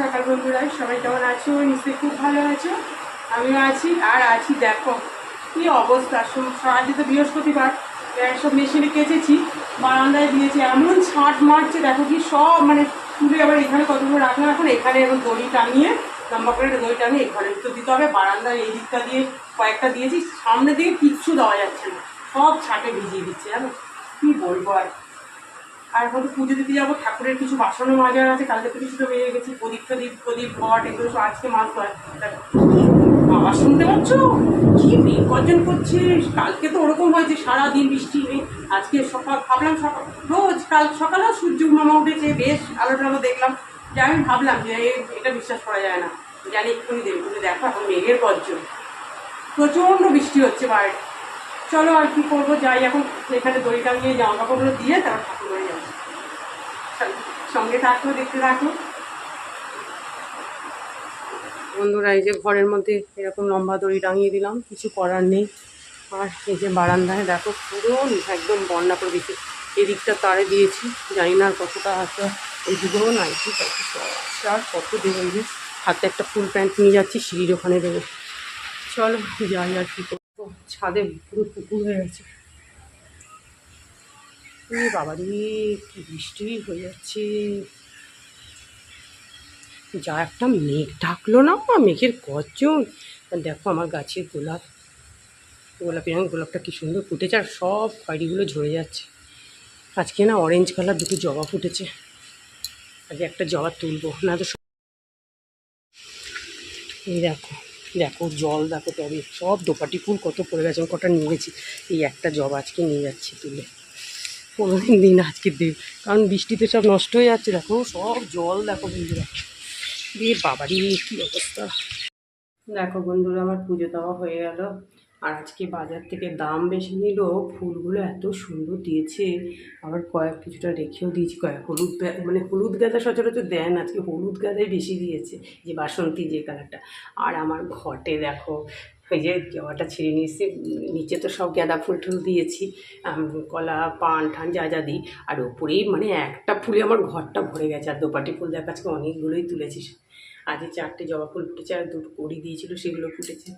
সকাল বন্ধুরা, সবাই কেমন আছো? নিশ্চয়ই খুব ভালো আছো, আমিও আছি। আর আছি দেখো কি অবস্থা। আজকে তো বৃহস্পতিবার, সব মেশিনে কেচেছি, বারান্দায় দিয়েছি, এমন ছাঁট মারছে দেখো কি সব, মানে তুলে আবার এখানে কতগুলো রাখলাম, এখন এখানে এখন দড়ি টাঙিয়ে লম্বা করে দড়ি টাঙিয়ে এখানে তো দিতে হবে। বারান্দায় এই দিকটা দিয়ে কয়েকটা দিয়েছি, সামনে দিকে কিচ্ছু দেওয়া যাচ্ছে না, সব ছাঁটে ভিজিয়ে দিচ্ছে, জানো কি বলবো। আর এখন তো পুজো দিতে যাবো, ঠাকুরের কিছু বাসনও মাজার আছে, কালকে তো কিছুটা বেরিয়ে গেছি, প্রদীপ ঘট এগুলো সব আজকে মাছ হয়। আবার শুনতে পাচ্ছ কি বিপর্জন করছে। কালকে তো ওরকম হয়েছে সারাদিন বৃষ্টি, আজকে সকাল ভাবলাম সকাল রোজ কাল সকালেও সূর্য মামা উঠেছে, বেশ আলো টালো দেখলাম, যে আমি ভাবলাম যে এটা বিশ্বাস করা যায় না, জানি এক্ষুনি দেবে, কিন্তু দেখো এখন মেঘের গর্জন, প্রচণ্ড বৃষ্টি হচ্ছে বাইরে। চলো আর কি করবো, যাই এখন এখানে দড়ি টাঙিয়ে জামা কাপড়গুলো দিয়ে তারপর ঠাকুর বাড়ি যাবো। সঙ্গে থাকো, দেখতে থাকো বন্ধুরা। এই যে ঘরের মধ্যে এরকম লম্বা দড়ি টাঙিয়ে দিলাম, কিছু করার নেই। আর এই যে বারান্দায় দেখো পুরো একদম বন্যা করে দিয়েছি, এদিকটা তারে দিয়েছি, জানি না আর কতটা আছে, এইদিকেও নাই, ঠিক আছে আর কত দেবো। এই যে হাতে একটা ফুল প্যান্ট নিয়ে যাচ্ছি, সিঁড়ির ওখানে দেবো। চলো যাই আর কি করবো, ছাদে পুরো পুকুর হয়ে গেছে। বাবারি কি বৃষ্টি হয়ে যাচ্ছে, যা একটা মেঘ ঢাকলো না, মেঘের গর্জন। দেখো আমার গাছের গোলাপি রঙের গোলাপটা কি সুন্দর ফুটেছে, আর সব খয়েরিগুলো ঝরে যাচ্ছে। আজকে না অরেঞ্জ কালার দুটো জবা ফুটেছে, আজকে একটা জবা তুলবো না তো। এই দেখো দেখো জল দেখো, তবে সব দোপাটি ফুল কত পড়ে গেছে, আমি কটা নিয়ে গেছি। এই একটা জবা আজকে নিয়ে যাচ্ছি তুলে, 15 দিন আজকে দিন, কারণ বৃষ্টিতে সব নষ্ট হয়ে যাচ্ছে। দেখো সব জল দেখো বন্ধুরা, দিয়ে বাবারই কী অবস্থা। দেখো বন্ধুরা আমার পুজো দেওয়া হয়ে গেল, আর আজকে বাজার থেকে দাম বেশি নিল, ফুলগুলো এত সুন্দর দিয়েছে, আবার কিছুটা রেখেও দিয়েছি, হলুদ, মানে হলুদ গাঁদা সচরাচর দেন, আজকে হলুদ গাঁদাই বেশি দিয়েছে, যে বাসন্তী যে কালারটা। আর আমার ঘটে দেখো ওই যে জবাটা ছিঁড়ে নিয়েছি, নিচে তো সব গাঁদা ফুল টুল দিয়েছি, কলা পান ঠান যা যা দিই, আর ওপরেই মানে একটা ফুলে আমার ঘরটা ভরে গেছে। আর দোপাটি ফুল দেখা আজকে অনেকগুলোই তুলেছিস, আজকে 4টে জবা ফুল ফুটেছে, আর 2টো কড়ি দিয়েছিল সেগুলো ফুটেছে,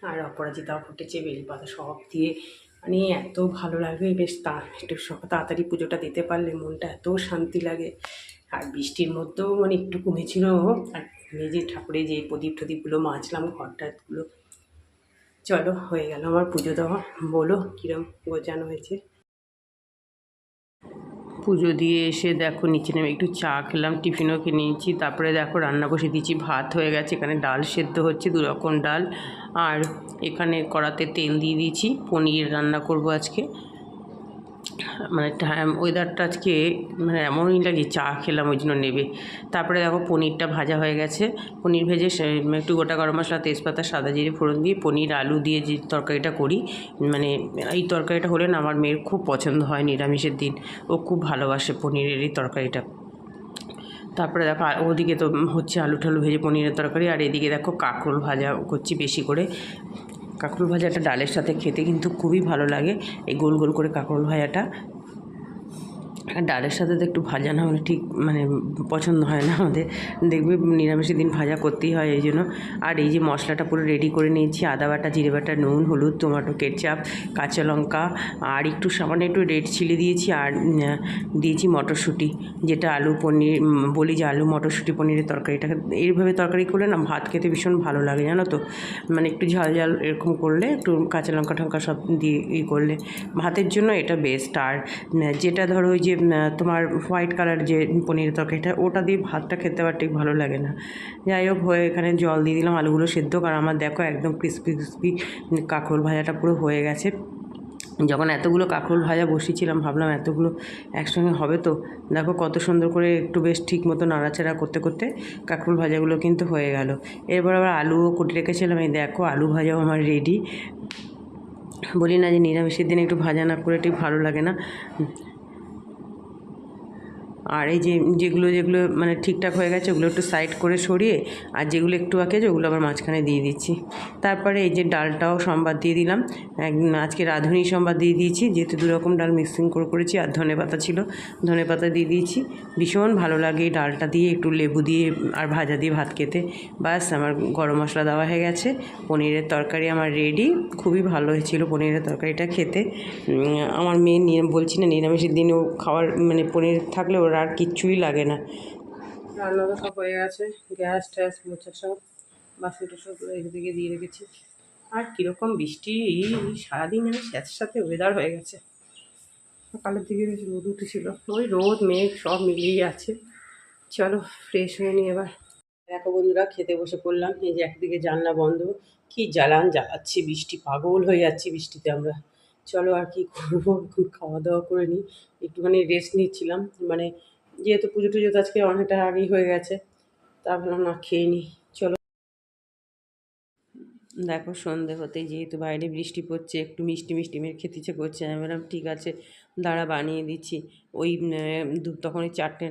আর অপরাজিতাও ফুটেছে, বেলপাতা সব দিয়ে, মানে এত ভালো লাগে। বেশ একটু তাড়াতাড়ি পুজোটা দিতে পারলে মনটা এত শান্তি লাগে। আর বৃষ্টির মধ্যেও মানে একটু কমেছিল, আর যে ঠাকুরের যে প্রদীপগুলো মাজলাম, ঘরটাগুলো। চলো হয়ে গেল আমার পুজো দেওয়া, বলো কীরকম গোছানো হয়েছে। পুজো দিয়ে এসে দেখো নিচে নেমে একটু চা খেলাম, টিফিনও খেয়ে নিয়েছি, তারপরে দেখো রান্না বসে দিয়েছি, ভাত হয়ে গেছে, এখানে ডাল সেদ্ধ হচ্ছে, 2 রকম ডাল, আর এখানে কড়াতে তেল দিয়ে দিয়েছি, পনির রান্না করব আজকে। মানে ওয়েদারটা আজকে মানে এমনই লাগে, চা খেলাম ওই জন্য নেবে। তারপরে দেখো পনিরটা ভাজা হয়ে গেছে, পনির ভেজে একটু গোটা গরম মশলা, তেজপাতা, সাদা জিরে ফোড়ন দিয়ে পনির আলু দিয়ে যে তরকারিটা করি, মানে এই তরকারিটা হলে না আমার মেয়ের খুব পছন্দ হয়, নিরামিষের দিন ও খুব ভালোবাসে পনিরের এই তরকারিটা। তারপরে দেখো ওদিকে তো হচ্ছে আলু ঠালু ভেজে পনিরের তরকারি, আর এদিকে দেখো কাঁকরোল ভাজা করছি বেশি করে। কাঁকরোল ভাজাটা ডালের সাথে খেতে কিন্তু খুবই ভালো লাগে, এই গোল গোল করে কাঁকরোল ভাজাটা। আর ডালের সাথে তো একটু ভাজা না হলে ঠিক মানে পছন্দ হয় না আমাদের, দেখবে নিরামিষের দিন ভাজা করতেই হয় এই জন্য। আর এই যে মশলাটা পুরো রেডি করে নিয়েছি, আদা বাটা, জিরে বাটা, নুন, হলুদ, টমেটো কেচাপ, কাঁচা লঙ্কা, আর একটু সামান্য একটু রেড চিলি দিয়েছি, আর দিয়েছি মটরশুঁটি, যেটা আলু পনির বলি, যে আলু মটরশুঁটি পনিরের তরকারিটা এইভাবে তরকারি করলে না ভাত খেতে ভীষণ ভালো লাগে, জানো তো। মানে একটু ঝাল ঝাল এরকম করলে, একটু কাঁচা লঙ্কা টঙ্কা সব দিয়ে করলে ভাতের জন্য এটা বেস্ট। আর যেটা ধরো ওই যে তোমার হোয়াইট কালার যে পনিরের তরকারিটা, ওটা দিয়ে ভাতটা খেতে আবার ঠিক ভালো লাগে না। যাই হোক, হয়ে এখানে জল দিয়ে দিলাম, আলুগুলো সেদ্ধ, কারণ আমার দেখো একদম ক্রিস্পি ক্রিস্পি কাঁকরোল ভাজাটা পুরো হয়ে গেছে। যখন এতগুলো কাঁকরোল ভাজা বসিয়েছিলাম ভাবলাম এতগুলো একসঙ্গে হবে তো, দেখো কত সুন্দর করে একটু বেশ ঠিক মতো নাড়াচাড়া করতে করতে কাঁকরোল ভাজাগুলো কিন্তু হয়ে গেল। এরপর আবার আলুও কুটে রেখেছিলাম, এই দেখো আলু ভাজাও আমার রেডি। বলি না যে নিরামিষের দিন একটু ভাজা না করে ঠিক ভালো লাগে না। আর এই যে যেগুলো যেগুলো মানে ঠিকঠাক হয়ে গেছে ওগুলো একটু সাইড করে সরিয়ে আর যেগুলো একটু বাকি আছে ওগুলো আবার মাঝখানে দিয়ে দিচ্ছি। তারপরে এই যে ডালটাও সম্বাদ দিয়ে দিলাম, আজকে রাঁধুনি সম্বাদ দিয়ে দিয়েছি, যেহেতু দু রকম ডাল মিক্সিং করে করেছি আর ধনেপাতা ছিল, ধনেপাতা দিয়ে দিয়েছি। ভীষণ ভালো লাগে এই ডালটা দিয়ে একটু লেবু দিয়ে আর ভাজা দিয়ে ভাত খেতে। বাস আমার গরম মশলা দেওয়া হয়ে গেছে, পনিরের তরকারি আমার রেডি। খুবই ভালো হয়েছিল পনিরের তরকারিটা খেতে। আমার মেয়ে বলছি না নিরামিষের দিনেও খাওয়ার মানে পনির থাকলে ওর আর কিচ্ছুই লাগে না। রান্না তো সব হয়ে গেছে, গ্যাস ট্যাস মোছা সব, বাসন টাসনগুলো একদিকে দিয়ে রেখেছি। আর কীরকম বৃষ্টি, এই সারাদিন আর সাথে ওয়েদার হয়ে গেছে। সকালের দিকে বেশ রোদ উঠেছিল, ওই রোদ মেঘ সব মিলিয়েই আছে। চলো ফ্রেশ হয়ে নিই এবার। দেখো বন্ধুরা খেতে বসে পড়লাম, এই যে একদিকে জানলা বন্ধ, কি জ্বালান জ্বালাচ্ছি বৃষ্টি, পাগল হয়ে যাচ্ছি বৃষ্টিতে আমরা। চলো আর কি করবো, এখন খাওয়া দাওয়া করে নিই। একটুখানি রেস্ট নিচ্ছিলাম, মানে যেহেতু পুজো টুজো তো আজকে অনেকটা আগেই হয়ে গেছে, তা ভাবলাম না খেয়ে নিই। চলো দেখো সন্ধে হতেই যেহেতু বাইরে বৃষ্টি পড়ছে, একটু মিষ্টি মিষ্টি মেরে খেতে ইচ্ছে করছে। আমি বললাম ঠিক আছে দাঁড়া বানিয়ে দিচ্ছি। ওই তখন ওই 4টে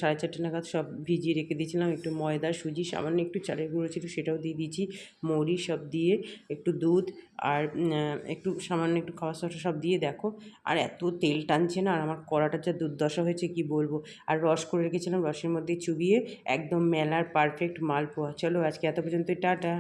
সাড়ে চারটে নাগাদ সব ভিজিয়ে রেখে দিয়েছিলাম, একটু ময়দা সুজি সামান্য একটু চালের গুঁড়ো ছিল সেটাও দিয়ে দিয়েছি, মৌরি সব দিয়ে একটু দুধ আর একটু সামান্য একটু খাওয়া সসা সব দিয়ে দেখো। আর এত তেল টানছে না, আর আমার কড়াটা যা দুর্দশা হয়েছে কি বলবো। আর রস করে রেখেছিলাম, রসের মধ্যে চুবিয়ে একদম মেলার পারফেক্ট মালপোয়া। চলো আজকে এত পর্যন্ত, টাটা।